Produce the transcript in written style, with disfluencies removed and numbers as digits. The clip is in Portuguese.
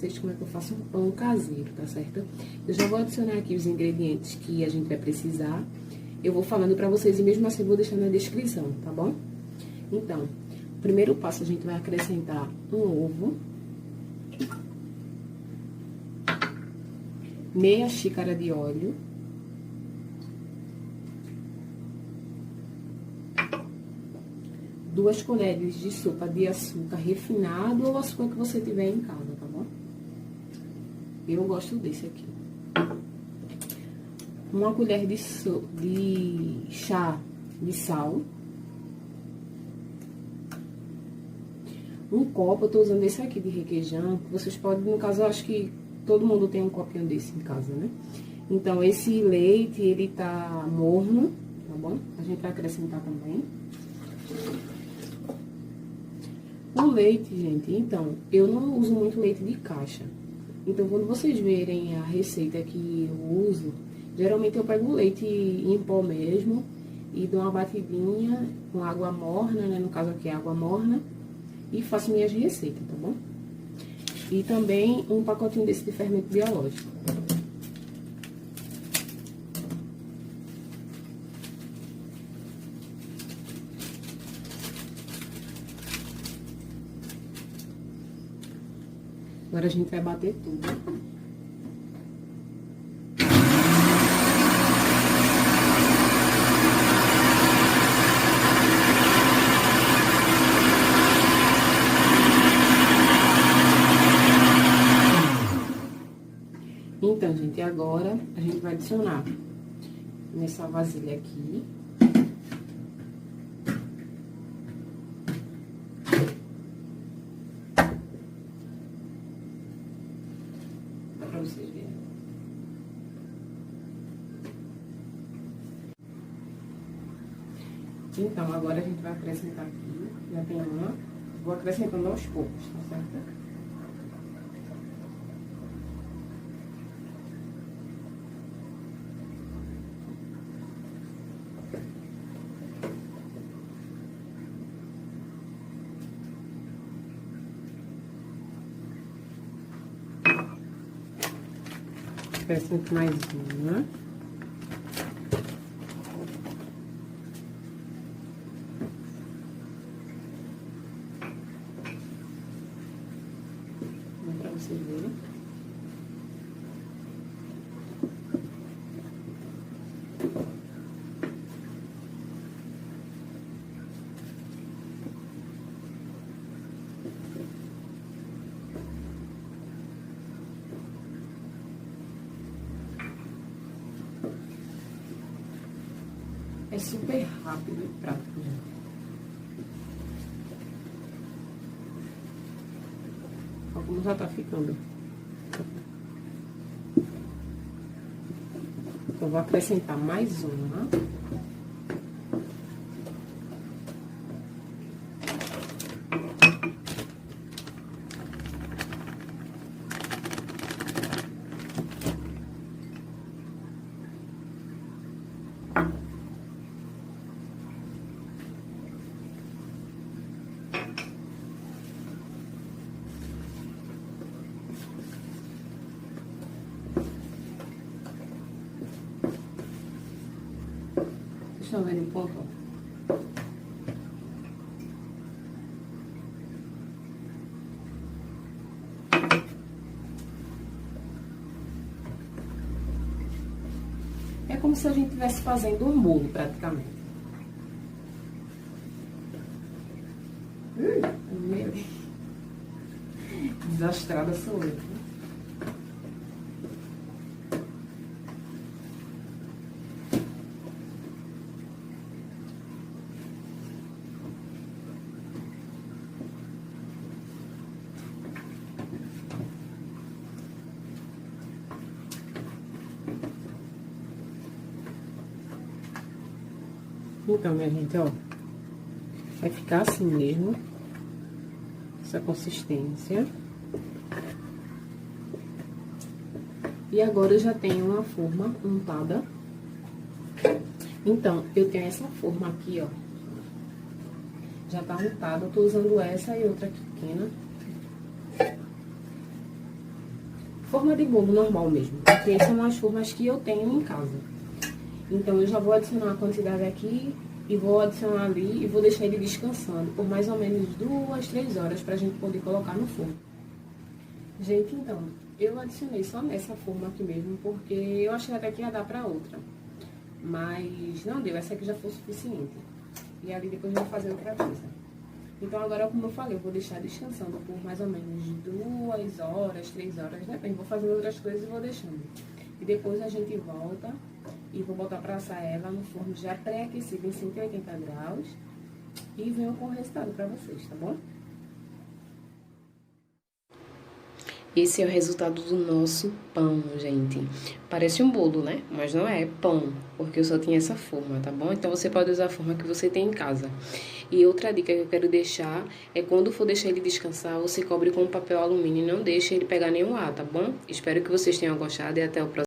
vocês como é que eu faço um pão caseiro, tá certo? Eu já vou adicionar aqui os ingredientes que a gente vai precisar. Eu vou falando pra vocês e mesmo assim eu vou deixar na descrição, tá bom? Então, primeiro passo, a gente vai acrescentar um ovo, meia xícara de óleo, duas colheres de sopa de açúcar refinado ou açúcar que você tiver em casa, tá bom? Eu gosto desse aqui. Uma colher de chá de sal. Um copo, eu tô usando esse aqui de requeijão. Vocês podem, no caso, eu acho que todo mundo tem um copinho desse em casa, né? Então, esse leite, ele tá morno, tá bom? A gente vai acrescentar também. O leite, gente, então, eu não uso muito leite de caixa. Então, quando vocês verem a receita que eu uso, geralmente eu pego o leite em pó mesmo e dou uma batidinha com água morna, né? No caso aqui é água morna. E faço minhas receitas, tá bom? E também um pacotinho desse de fermento biológico. Agora a gente vai bater tudo. Então, gente, agora a gente vai adicionar nessa vasilha aqui. Dá pra vocês verem. Então, agora a gente vai acrescentar aqui. Já tem uma. Vou acrescentando aos poucos, tá certo? Acrescento mais uma. Pra vocês verem. É super rápido e prático, gente. Olha como já tá ficando. Então, vou acrescentar mais uma. Estão vendo o ponto? É como se a gente estivesse fazendo um bolo, praticamente. Meu Deus. Desastrada sou eu. Então, minha gente, ó, vai ficar assim mesmo, essa consistência. E agora eu já tenho uma forma untada. Então, eu tenho essa forma aqui, ó, já tá untada. Eu tô usando essa e outra aqui pequena. forma de bolo normal mesmo, porque são as formas que eu tenho em casa. Então eu já vou adicionar a quantidade aqui e vou adicionar ali e vou deixar ele descansando por mais ou menos 2, 3 horas pra gente poder colocar no forno. Gente, então, eu adicionei só nessa forma aqui mesmo, porque eu achei até que ia dar pra outra. Mas não deu, essa aqui já foi o suficiente. E ali depois eu vou fazer outra coisa. Então agora, como eu falei, eu vou deixar descansando por mais ou menos 2 horas, 3 horas, depende. Vou fazendo outras coisas e vou deixando. E depois a gente volta e vou botar pra assar ela no forno já pré-aquecido em 180 graus. E venho com o resultado pra vocês, tá bom? Esse é o resultado do nosso pão, gente. Parece um bolo, né? Mas não é pão, porque eu só tinha essa forma, tá bom? Então você pode usar a forma que você tem em casa. E outra dica que eu quero deixar é quando for deixar ele descansar, você cobre com papel alumínio e não deixe ele pegar nenhum ar, tá bom? Espero que vocês tenham gostado e até o próximo.